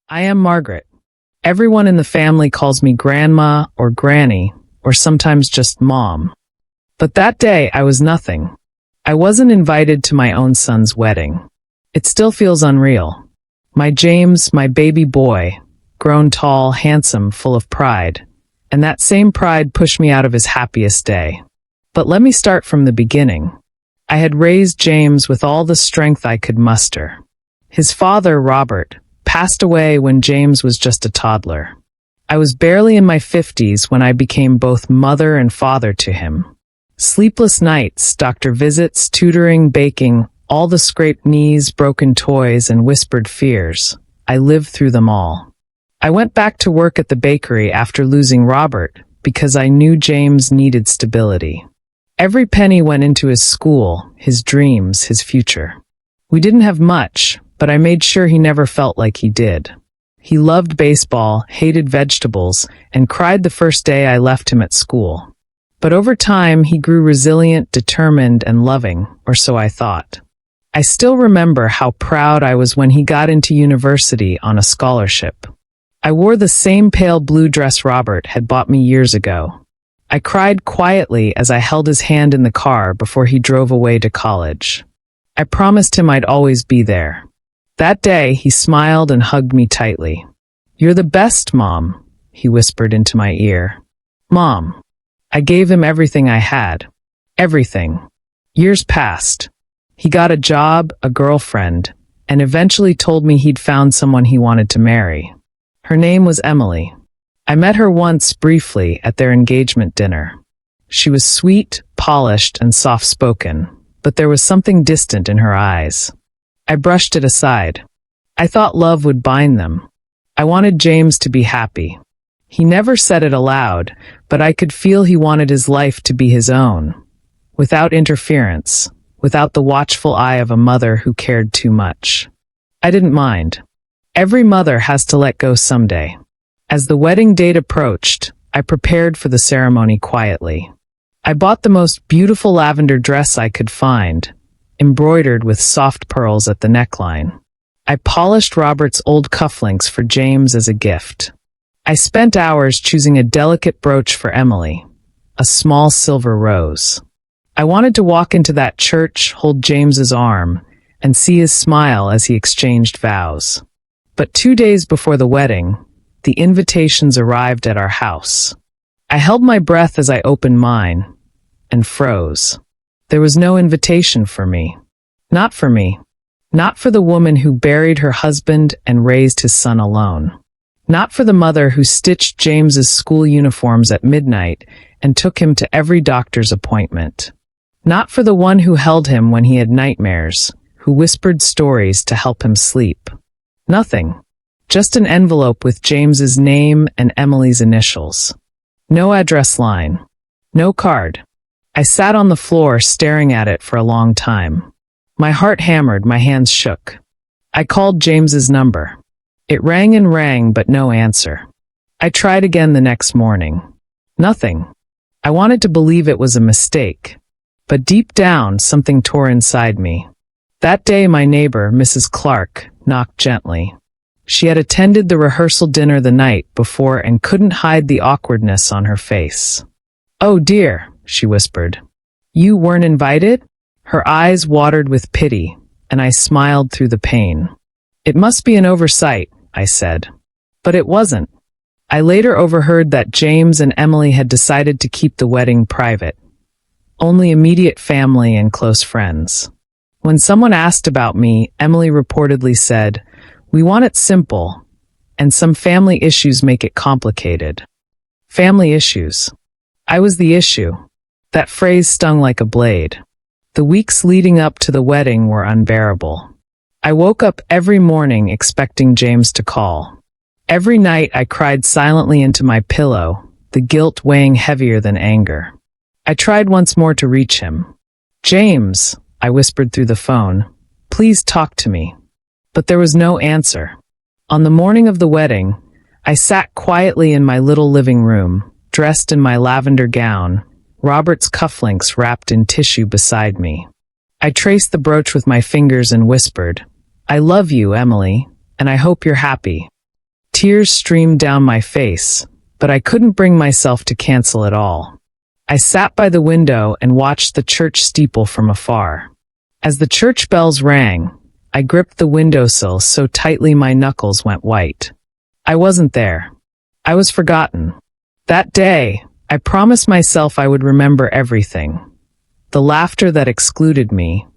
I am Margaret. Everyone in the family calls me Grandma or Granny, or sometimes just Mom. But that day, I was nothing. I wasn't invited to my own son's wedding. It still feels unreal. My James, my baby boy, grown tall, handsome, full of pride. And that same pride pushed me out of his happiest day. But let me start from the beginning. I had raised James with all the strength I could muster. His father, Robert, passed away when James was just a toddler. I was barely in my 50s when I became both mother and father to him. Sleepless nights, doctor visits, tutoring, baking, all the scraped knees, broken toys, and whispered fears. I lived through them all. I went back to work at the bakery after losing Robert because I knew James needed stability. Every penny went into his school, his dreams, his future. We didn't have much, but I made sure he never felt like he did. He loved baseball, hated vegetables, and cried the first day I left him at school. But over time, he grew resilient, determined, and loving, or so I thought. I still remember how proud I was when he got into university on a scholarship. I wore the same pale blue dress Robert had bought me years ago. I cried quietly as I held his hand in the car before he drove away to college. I promised him I'd always be there. That day, he smiled and hugged me tightly. "You're the best, Mom," he whispered into my ear. Mom. I gave him everything I had. Everything. Years passed. He got a job, a girlfriend, and eventually told me he'd found someone he wanted to marry. Her name was Emily. I met her once briefly at their engagement dinner. She was sweet, polished, and soft-spoken, but there was something distant in her eyes. I brushed it aside. I thought love would bind them. I wanted James to be happy. He never said it aloud, but I could feel he wanted his life to be his own, without interference, without the watchful eye of a mother who cared too much. I didn't mind. Every mother has to let go someday. As the wedding date approached, I prepared for the ceremony quietly. I bought the most beautiful lavender dress I could find, embroidered with soft pearls at the neckline. I polished Robert's old cufflinks for James as a gift. I spent hours choosing a delicate brooch for Emily, a small silver rose. I wanted to walk into that church, hold James's arm, and see his smile as he exchanged vows. But 2 days before the wedding, the invitations arrived at our house. I held my breath as I opened mine, and froze. There was no invitation for me. Not for me. Not for the woman who buried her husband and raised his son alone. Not for the mother who stitched James's school uniforms at midnight and took him to every doctor's appointment. Not for the one who held him when he had nightmares, who whispered stories to help him sleep. Nothing. Just an envelope with James's name and Emily's initials. No address line. No card. I sat on the floor staring at it for a long time. My heart hammered, my hands shook. I called James's number. It rang and rang, but no answer. I tried again the next morning. Nothing. I wanted to believe it was a mistake. But deep down, something tore inside me. That day, my neighbor, Mrs. Clark, knocked gently. She had attended the rehearsal dinner the night before and couldn't hide the awkwardness on her face. "Oh dear," she whispered. "You weren't invited?" Her eyes watered with pity, and I smiled through the pain. "It must be an oversight," I said. But it wasn't. I later overheard that James and Emily had decided to keep the wedding private. Only immediate family and close friends. When someone asked about me, Emily reportedly said, "We want it simple, and some family issues make it complicated." Family issues. I was the issue. That phrase stung like a blade. The weeks leading up to the wedding were unbearable. I woke up every morning expecting James to call. Every night I cried silently into my pillow, the guilt weighing heavier than anger. I tried once more to reach him. "James," I whispered through the phone, "please talk to me." But there was no answer. On the morning of the wedding, I sat quietly in my little living room, dressed in my lavender gown, Robert's cufflinks wrapped in tissue beside me. I traced the brooch with my fingers and whispered, "I love you, Emily, and I hope you're happy." Tears streamed down my face, but I couldn't bring myself to cancel it all. I sat by the window and watched the church steeple from afar. As the church bells rang, I gripped the windowsill so tightly my knuckles went white. I wasn't there. I was forgotten. That day, I promised myself I would remember everything. The laughter that excluded me,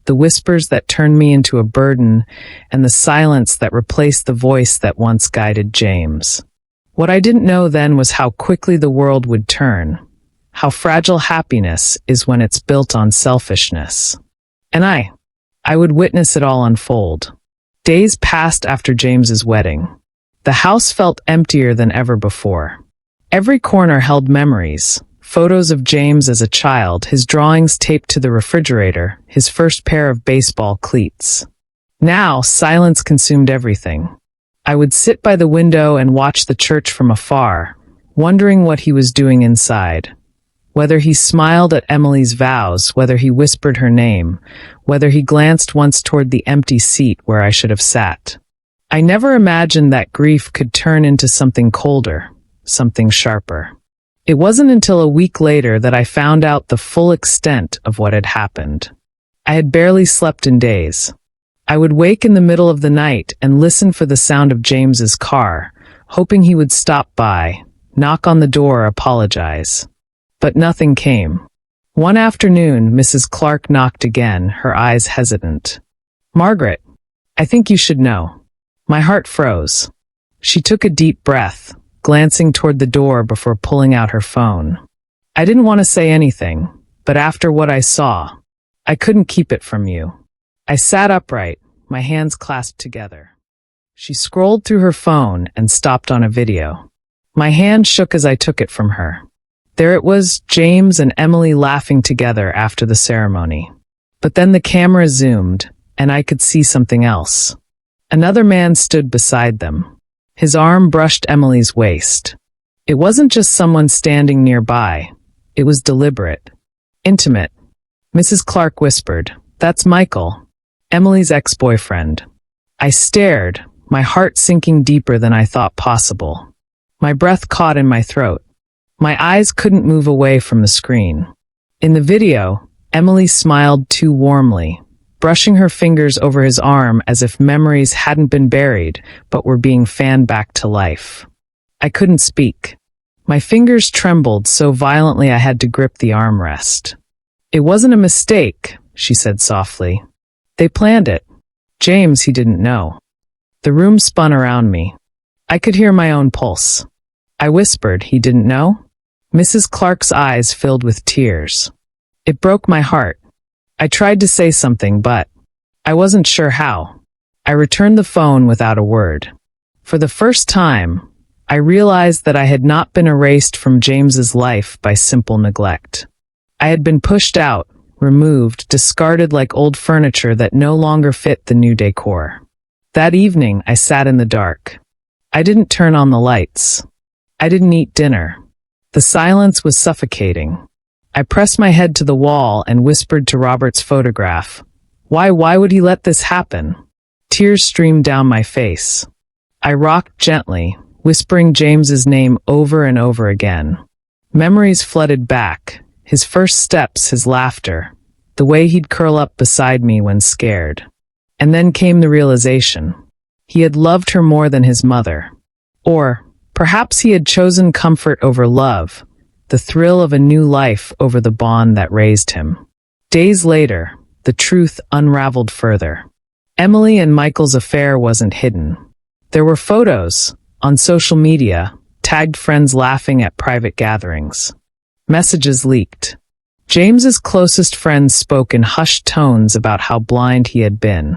the whispers that turned me into a burden, and the silence that replaced the voice that once guided James. What I didn't know then was how quickly the world would turn, how fragile happiness is when it's built on selfishness. And I would witness it all unfold. Days passed after James's wedding. The house felt emptier than ever before. Every corner held memories, photos of James as a child, his drawings taped to the refrigerator, his first pair of baseball cleats. Now, silence consumed everything. I would sit by the window and watch the church from afar, wondering what he was doing inside. Whether he smiled at Emily's vows, whether he whispered her name, whether he glanced once toward the empty seat where I should have sat. I never imagined that grief could turn into something colder, something sharper. It wasn't until a week later that I found out the full extent of what had happened. I had barely slept in days. I would wake in the middle of the night and listen for the sound of James's car, hoping he would stop by, knock on the door, apologize. But nothing came. One afternoon, Mrs. Clark knocked again, her eyes hesitant. "Margaret, I think you should know." My heart froze. She took a deep breath, glancing toward the door before pulling out her phone. I didn't want to say anything, but after what I saw, I couldn't keep it from you. I sat upright, my hands clasped together. She scrolled through her phone and stopped on a video. My hand shook as I took it from her. There it was, James and Emily laughing together after the ceremony. But then the camera zoomed, and I could see something else. Another man stood beside them. His arm brushed Emily's waist. It wasn't just someone standing nearby. It was deliberate. Intimate. Mrs. Clark whispered, "That's Michael, Emily's ex-boyfriend." I stared, my heart sinking deeper than I thought possible. My breath caught in my throat. My eyes couldn't move away from the screen. In the video, Emily smiled too warmly, brushing her fingers over his arm as if memories hadn't been buried, but were being fanned back to life. I couldn't speak. My fingers trembled so violently I had to grip the armrest. "It wasn't a mistake," she said softly. "They planned it. James, he didn't know." The room spun around me. I could hear my own pulse. I whispered, "He didn't know?" Mrs. Clark's eyes filled with tears. It broke my heart. I tried to say something, but I wasn't sure how. I returned the phone without a word. For the first time, I realized that I had not been erased from James's life by simple neglect. I had been pushed out, removed, discarded like old furniture that no longer fit the new decor. That evening, I sat in the dark. I didn't turn on the lights. I didn't eat dinner. The silence was suffocating. I pressed my head to the wall and whispered to Robert's photograph, Why would he let this happen?" Tears streamed down my face. I rocked gently, whispering James's name over and over again. Memories flooded back, his first steps, his laughter, the way he'd curl up beside me when scared. And then came the realization. He had loved her more than his mother. Or perhaps he had chosen comfort over love, the thrill of a new life over the bond that raised him. Days later, the truth unraveled further. Emily and Michael's affair wasn't hidden. There were photos, on social media, tagged friends laughing at private gatherings. Messages leaked. James's closest friends spoke in hushed tones about how blind he had been.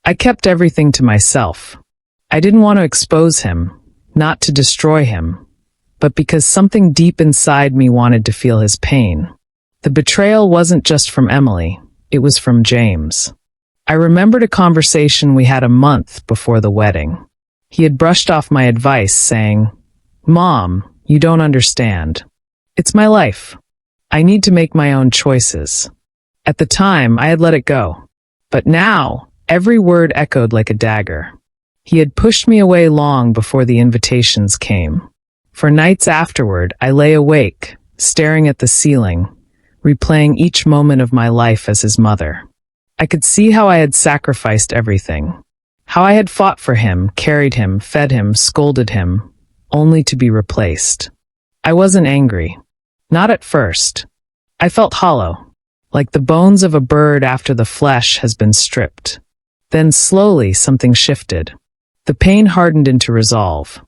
I kept everything to myself. I didn't want to expose him, not to destroy him, but because something deep inside me wanted to feel his pain. The betrayal wasn't just from Emily, it was from James. I remembered a conversation we had a month before the wedding. He had brushed off my advice, saying, "Mom, you don't understand. It's my life. I need to make my own choices." At the time, I had let it go. But now, every word echoed like a dagger. He had pushed me away long before the invitations came. For nights afterward, I lay awake, staring at the ceiling, replaying each moment of my life as his mother. I could see how I had sacrificed everything. How I had fought for him, carried him, fed him, scolded him, only to be replaced. I wasn't angry. Not at first. I felt hollow, like the bones of a bird after the flesh has been stripped. Then slowly something shifted. The pain hardened into resolve.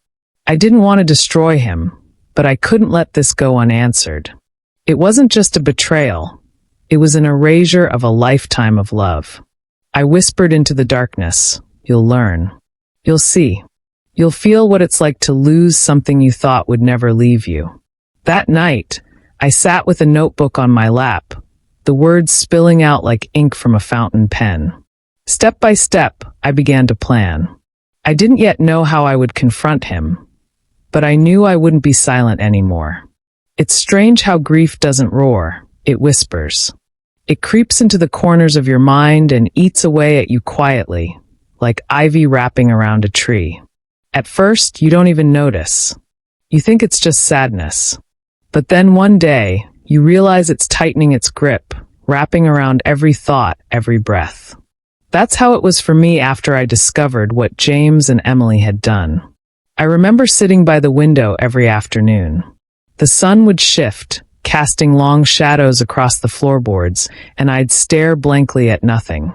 I didn't want to destroy him, but I couldn't let this go unanswered. It wasn't just a betrayal. It was an erasure of a lifetime of love. I whispered into the darkness, "You'll learn. You'll see. You'll feel what it's like to lose something you thought would never leave you." That night, I sat with a notebook on my lap, the words spilling out like ink from a fountain pen. Step by step, I began to plan. I didn't yet know how I would confront him, but I knew I wouldn't be silent anymore. It's strange how grief doesn't roar, it whispers. It creeps into the corners of your mind and eats away at you quietly, like ivy wrapping around a tree. At first, you don't even notice. You think it's just sadness. But then one day, you realize it's tightening its grip, wrapping around every thought, every breath. That's how it was for me after I discovered what James and Emily had done. I remember sitting by the window every afternoon. The sun would shift, casting long shadows across the floorboards, and I'd stare blankly at nothing.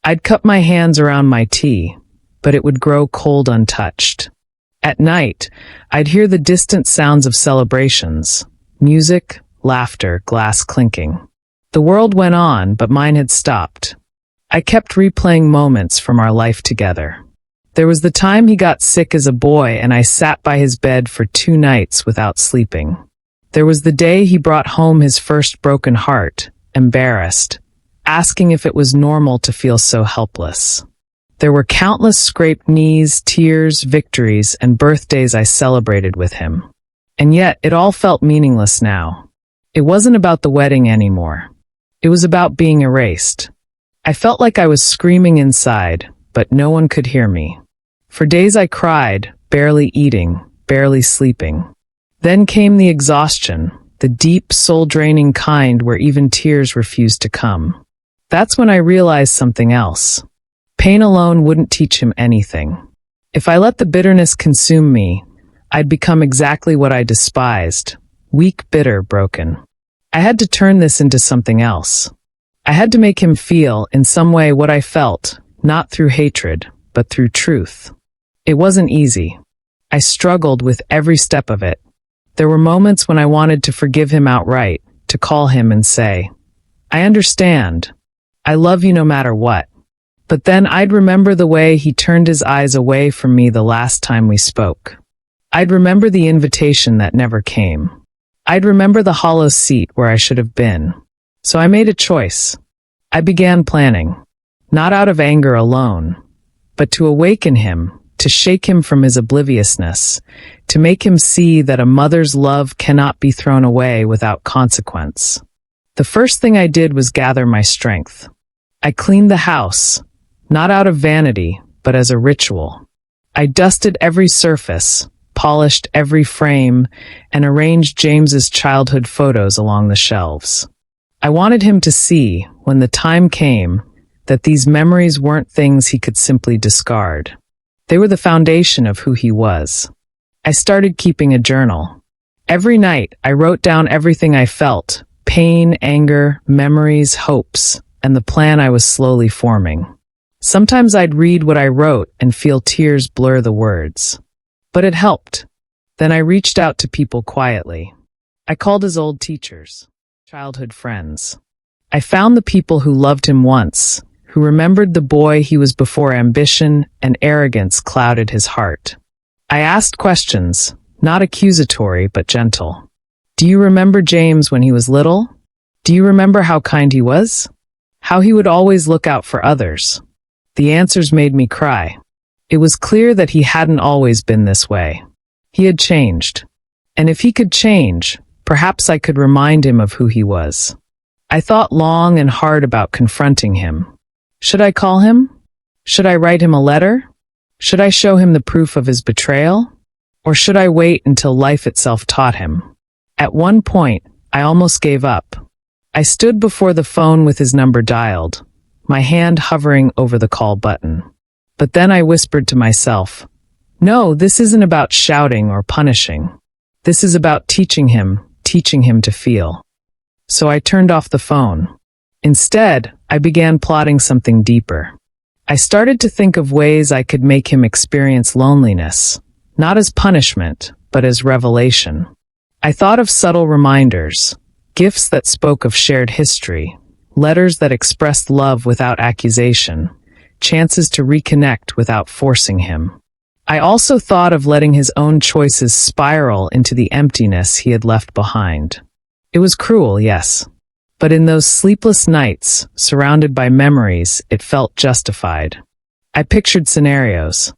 I'd cup my hands around my tea, but it would grow cold untouched. At night, I'd hear the distant sounds of celebrations, music, laughter, glass clinking. The world went on, but mine had stopped. I kept replaying moments from our life together. There was the time he got sick as a boy and I sat by his bed for 2 nights without sleeping. There was the day he brought home his first broken heart, embarrassed, asking if it was normal to feel so helpless. There were countless scraped knees, tears, victories, and birthdays I celebrated with him. And yet, it all felt meaningless now. It wasn't about the wedding anymore. It was about being erased. I felt like I was screaming inside, but no one could hear me. For days I cried, barely eating, barely sleeping. Then came the exhaustion, the deep, soul-draining kind where even tears refused to come. That's when I realized something else. Pain alone wouldn't teach him anything. If I let the bitterness consume me, I'd become exactly what I despised, weak, bitter, broken. I had to turn this into something else. I had to make him feel, in some way, what I felt, not through hatred, but through truth. It wasn't easy. I struggled with every step of it. There were moments when I wanted to forgive him outright, to call him and say, "I understand. I love you no matter what." But then I'd remember the way he turned his eyes away from me the last time we spoke. I'd remember the invitation that never came. I'd remember the hollow seat where I should have been. So I made a choice. I began planning, not out of anger alone, but to awaken him, to shake him from his obliviousness, to make him see that a mother's love cannot be thrown away without consequence. The first thing I did was gather my strength. I cleaned the house, not out of vanity, but as a ritual. I dusted every surface, polished every frame, and arranged James's childhood photos along the shelves. I wanted him to see, when the time came, that these memories weren't things he could simply discard. They were the foundation of who he was. I started keeping a journal. Every night, I wrote down everything I felt, pain, anger, memories, hopes, and the plan I was slowly forming. Sometimes I'd read what I wrote and feel tears blur the words. But it helped. Then I reached out to people quietly. I called his old teachers, childhood friends. I found the people who loved him once, who remembered the boy he was before ambition and arrogance clouded his heart. I asked questions, not accusatory but gentle. Do you remember James when he was little? Do you remember how kind he was? How he would always look out for others? The answers made me cry. It was clear that he hadn't always been this way. He had changed. And if he could change, perhaps I could remind him of who he was. I thought long and hard about confronting him. Should I call him? Should I write him a letter? Should I show him the proof of his betrayal? Or should I wait until life itself taught him? At one point, I almost gave up. I stood before the phone with his number dialed, my hand hovering over the call button. But then I whispered to myself, no, this isn't about shouting or punishing. This is about teaching him to feel. So I turned off the phone. Instead, I began plotting something deeper. I started to think of ways I could make him experience loneliness, not as punishment, but as revelation. I thought of subtle reminders, gifts that spoke of shared history, letters that expressed love without accusation, chances to reconnect without forcing him. I also thought of letting his own choices spiral into the emptiness he had left behind. It was cruel, yes. But in those sleepless nights, surrounded by memories, it felt justified. I pictured scenarios.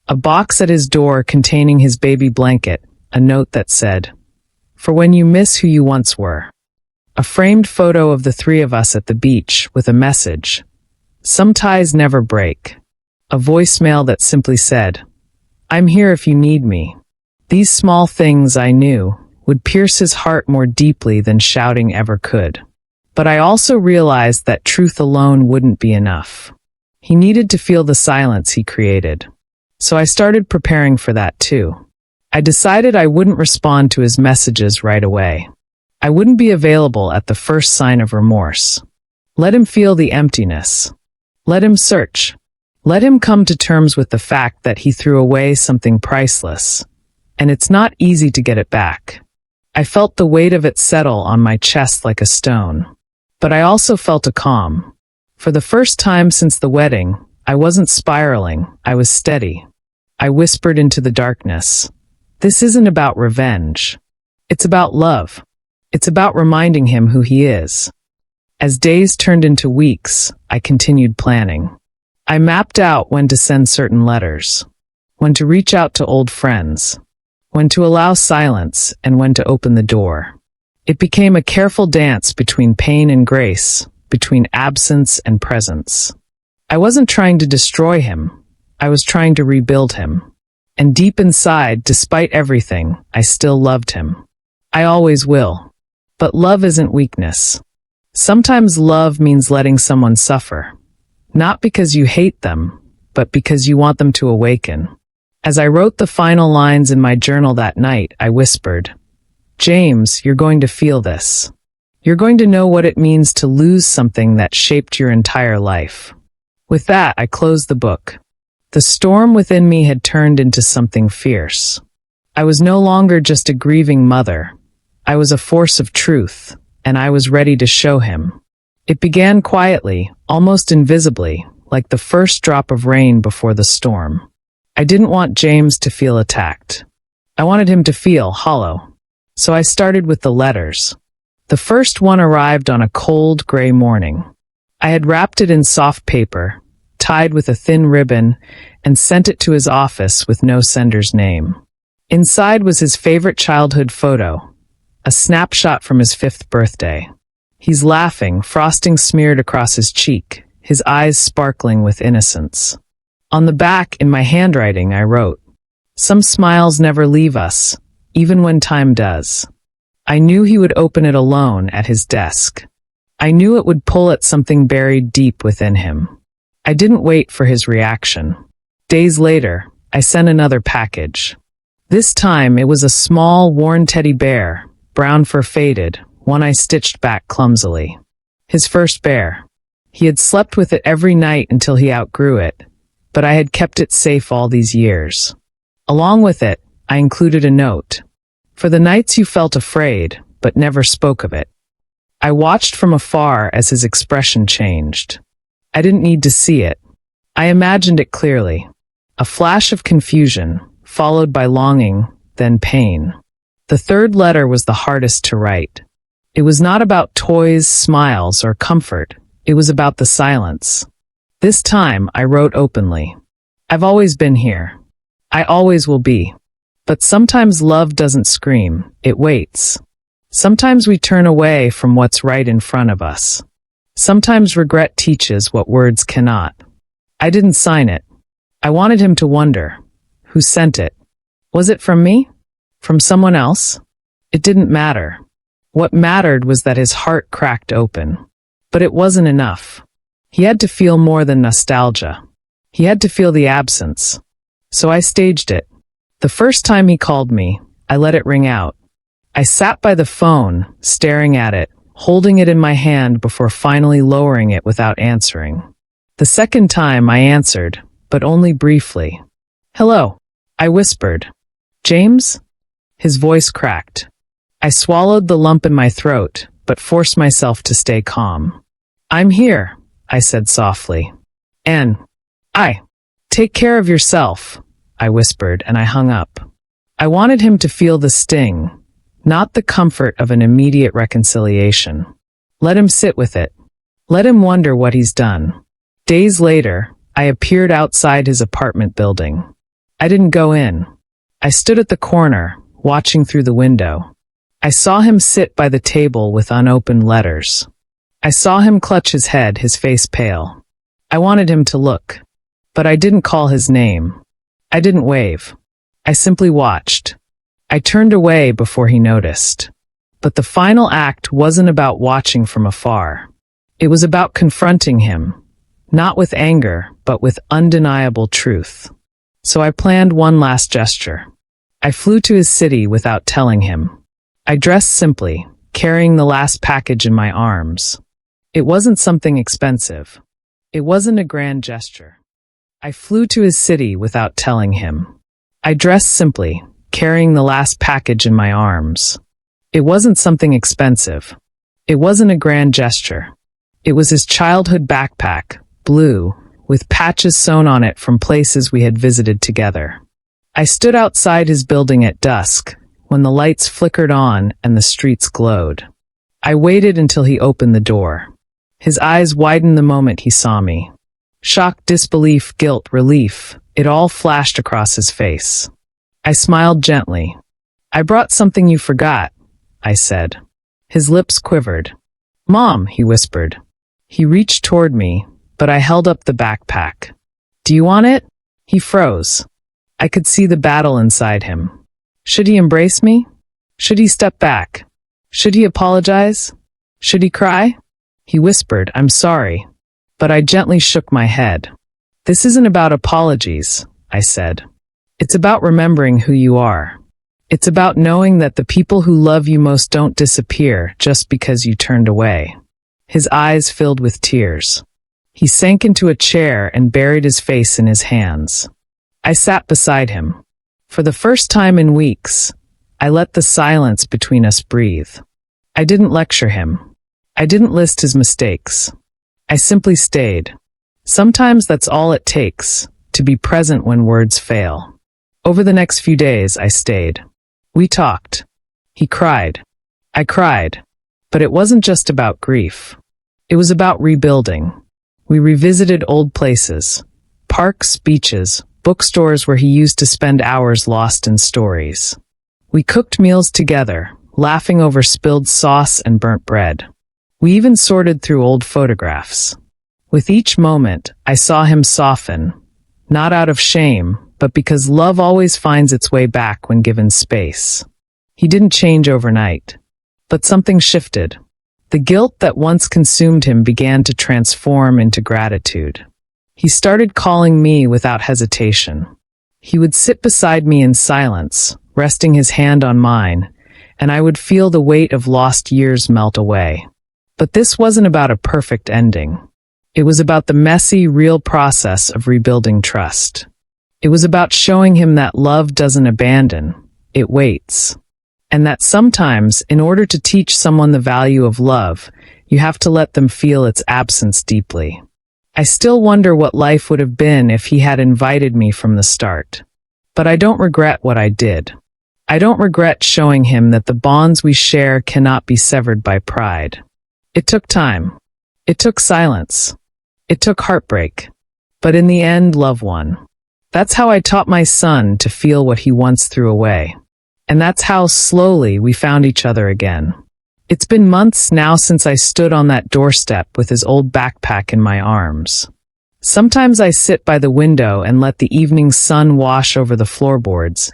A box at his door containing his baby blanket, a note that said, "For when you miss who you once were." A framed photo of the three of us at the beach with a message, "Some ties never break." A voicemail that simply said, "I'm here if you need me." These small things, I knew, would pierce his heart more deeply than shouting ever could. But I also realized that truth alone wouldn't be enough. He needed to feel the silence he created. So I started preparing for that too. I decided I wouldn't respond to his messages right away. I wouldn't be available at the first sign of remorse. Let him feel the emptiness. Let him search. Let him come to terms with the fact that he threw away something priceless. And it's not easy to get it back. I felt the weight of it settle on my chest like a stone. But I also felt a calm. For the first time since the wedding, I wasn't spiraling, I was steady. I whispered into the darkness, "This isn't about revenge. It's about love. It's about reminding him who he is." As days turned into weeks, I continued planning. I mapped out when to send certain letters, when to reach out to old friends, when to allow silence, and when to open the door. It became a careful dance between pain and grace, between absence and presence. I wasn't trying to destroy him. I was trying to rebuild him. And deep inside, despite everything, I still loved him. I always will. But love isn't weakness. Sometimes love means letting someone suffer. Not because you hate them, but because you want them to awaken. As I wrote the final lines in my journal that night, I whispered, "James, you're going to feel this. You're going to know what it means to lose something that shaped your entire life." With that, I closed the book. The storm within me had turned into something fierce. I was no longer just a grieving mother. I was a force of truth, and I was ready to show him. It began quietly, almost invisibly, like the first drop of rain before the storm. I didn't want James to feel attacked. I wanted him to feel hollow. So I started with the letters. The first one arrived on a cold, gray morning. I had wrapped it in soft paper, tied with a thin ribbon, and sent it to his office with no sender's name. Inside was his favorite childhood photo, a snapshot from his 5th birthday. He's laughing, frosting smeared across his cheek, his eyes sparkling with innocence. On the back, in my handwriting, I wrote, "Some smiles never leave us, even when time does." I knew he would open it alone at his desk. I knew it would pull at something buried deep within him. I didn't wait for his reaction. Days later, I sent another package. This time, it was a small, worn teddy bear, brown fur faded, one I stitched back clumsily. His first bear. He had slept with it every night until he outgrew it, but I had kept it safe all these years. Along with it, I included a note. "For the nights you felt afraid, but never spoke of it." I watched from afar as his expression changed. I didn't need to see it. I imagined it clearly. A flash of confusion, followed by longing, then pain. The third letter was the hardest to write. It was not about toys, smiles, or comfort. It was about the silence. This time, I wrote openly. "I've always been here. I always will be. But sometimes love doesn't scream, it waits. Sometimes we turn away from what's right in front of us. Sometimes regret teaches what words cannot." I didn't sign it. I wanted him to wonder, who sent it? Was it from me? From someone else? It didn't matter. What mattered was that his heart cracked open. But it wasn't enough. He had to feel more than nostalgia. He had to feel the absence. So I staged it. The first time he called me, I let it ring out. I sat by the phone, staring at it, holding it in my hand before finally lowering it without answering. The second time I answered, but only briefly. "Hello," I whispered. "James?" His voice cracked. I swallowed the lump in my throat, but forced myself to stay calm. "I'm here," I said softly. "And take care of yourself," I whispered, and I hung up. I wanted him to feel the sting, not the comfort of an immediate reconciliation. Let him sit with it. Let him wonder what he's done. Days later, I appeared outside his apartment building. I didn't go in. I stood at the corner, watching through the window. I saw him sit by the table with unopened letters. I saw him clutch his head, his face pale. I wanted him to look. But I didn't call his name. I didn't wave. I simply watched. I turned away before he noticed. But the final act wasn't about watching from afar. It was about confronting him, not with anger, but with undeniable truth. So I planned one last gesture. I flew to his city without telling him. I dressed simply, carrying the last package in my arms. It wasn't something expensive. It wasn't a grand gesture. I flew to his city without telling him. I dressed simply, carrying the last package in my arms. It wasn't something expensive. It wasn't a grand gesture. It was his childhood backpack, blue, with patches sewn on it from places we had visited together. I stood outside his building at dusk, when the lights flickered on and the streets glowed. I waited until he opened the door. His eyes widened the moment he saw me. Shock, disbelief, guilt, relief, it all flashed across his face. I smiled gently. "I brought something you forgot," I said. His lips quivered. "Mom," he whispered. He reached toward me, but I held up the backpack. "Do you want it?" He froze. I could see the battle inside him. Should he embrace me? Should he step back? Should he apologize? Should he cry? He whispered, "I'm sorry." But I gently shook my head. "This isn't about apologies," I said. "It's about remembering who you are. It's about knowing that the people who love you most don't disappear just because you turned away." His eyes filled with tears. He sank into a chair and buried his face in his hands. I sat beside him. For the first time in weeks, I let the silence between us breathe. I didn't lecture him. I didn't list his mistakes. I simply stayed. Sometimes that's all it takes, to be present when words fail. Over the next few days, I stayed. We talked. He cried. I cried. But it wasn't just about grief. It was about rebuilding. We revisited old places, parks, beaches, bookstores where he used to spend hours lost in stories. We cooked meals together, laughing over spilled sauce and burnt bread. We even sorted through old photographs. With each moment, I saw him soften, not out of shame, but because love always finds its way back when given space. He didn't change overnight. But something shifted. The guilt that once consumed him began to transform into gratitude. He started calling me without hesitation. He would sit beside me in silence, resting his hand on mine, and I would feel the weight of lost years melt away. But this wasn't about a perfect ending. It was about the messy, real process of rebuilding trust. It was about showing him that love doesn't abandon, it waits. And that sometimes, in order to teach someone the value of love, you have to let them feel its absence deeply. I still wonder what life would have been if he had invited me from the start. But I don't regret what I did. I don't regret showing him that the bonds we share cannot be severed by pride. It took time. It took silence. It took heartbreak. But in the end, love won. That's how I taught my son to feel what he once threw away. And that's how slowly we found each other again. It's been months now since I stood on that doorstep with his old backpack in my arms. Sometimes I sit by the window and let the evening sun wash over the floorboards,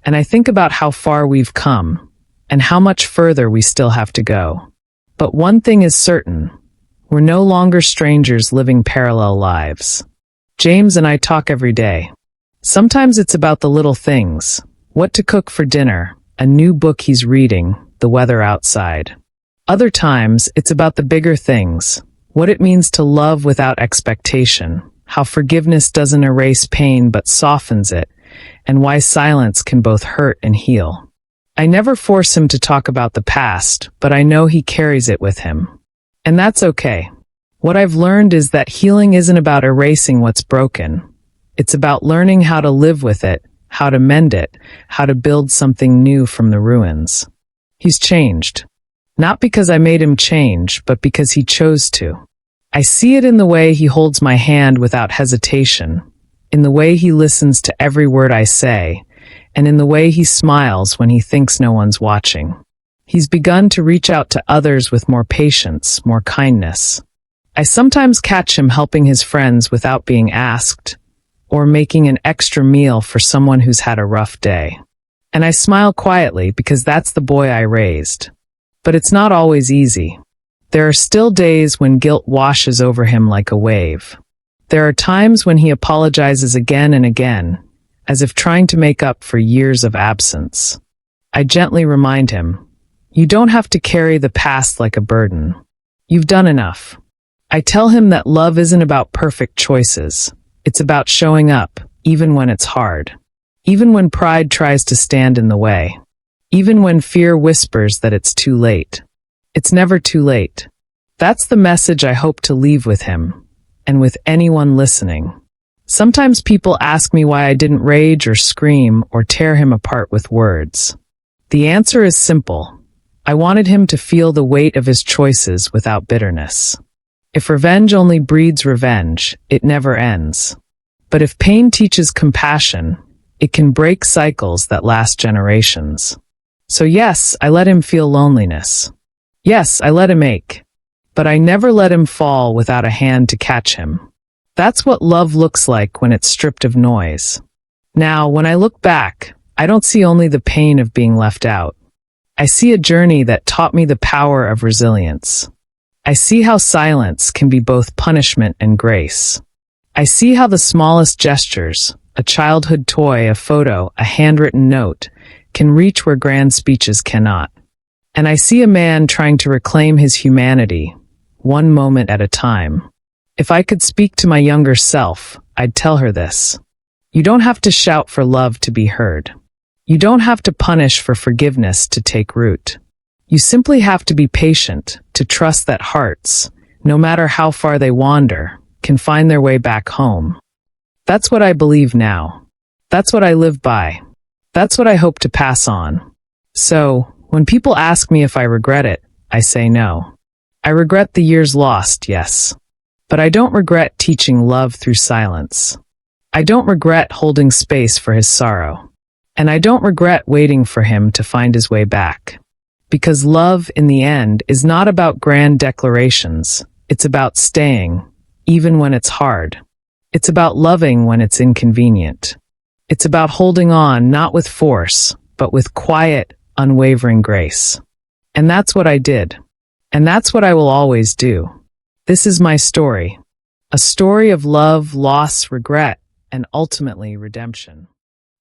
and I think about how far we've come, and how much further we still have to go. But one thing is certain, we're no longer strangers living parallel lives. James and I talk every day. Sometimes it's about the little things, what to cook for dinner, a new book he's reading, the weather outside. Other times, it's about the bigger things, what it means to love without expectation, how forgiveness doesn't erase pain but softens it, and why silence can both hurt and heal. I never force him to talk about the past, but I know he carries it with him. And that's okay. What I've learned is that healing isn't about erasing what's broken. It's about learning how to live with it, how to mend it, how to build something new from the ruins. He's changed. Not because I made him change, but because he chose to. I see it in the way he holds my hand without hesitation, in the way he listens to every word I say, and in the way he smiles when he thinks no one's watching. He's begun to reach out to others with more patience, more kindness. I sometimes catch him helping his friends without being asked, or making an extra meal for someone who's had a rough day. And I smile quietly because that's the boy I raised. But it's not always easy. There are still days when guilt washes over him like a wave. There are times when he apologizes again and again, as if trying to make up for years of absence. I gently remind him, you don't have to carry the past like a burden. You've done enough. I tell him that love isn't about perfect choices. It's about showing up, even when it's hard. Even when pride tries to stand in the way. Even when fear whispers that it's too late. It's never too late. That's the message I hope to leave with him, and with anyone listening. Sometimes people ask me why I didn't rage or scream or tear him apart with words. The answer is simple. I wanted him to feel the weight of his choices without bitterness. If revenge only breeds revenge, it never ends. But if pain teaches compassion, it can break cycles that last generations. So yes, I let him feel loneliness. Yes, I let him ache. But I never let him fall without a hand to catch him. That's what love looks like when it's stripped of noise. Now, when I look back, I don't see only the pain of being left out. I see a journey that taught me the power of resilience. I see how silence can be both punishment and grace. I see how the smallest gestures, a childhood toy, a photo, a handwritten note, can reach where grand speeches cannot. And I see a man trying to reclaim his humanity, one moment at a time. If I could speak to my younger self, I'd tell her this. You don't have to shout for love to be heard. You don't have to punish for forgiveness to take root. You simply have to be patient, to trust that hearts, no matter how far they wander, can find their way back home. That's what I believe now. That's what I live by. That's what I hope to pass on. So, when people ask me if I regret it, I say no. I regret the years lost, yes. But I don't regret teaching love through silence. I don't regret holding space for his sorrow. And I don't regret waiting for him to find his way back. Because love, in the end, is not about grand declarations. It's about staying, even when it's hard. It's about loving when it's inconvenient. It's about holding on, not with force, but with quiet, unwavering grace. And that's what I did. And that's what I will always do. This is my story. A story of love, loss, regret, and ultimately redemption.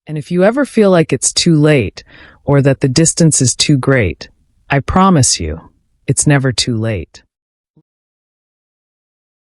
And if you ever feel like it's too late, or that the distance is too great, I promise you, it's never too late.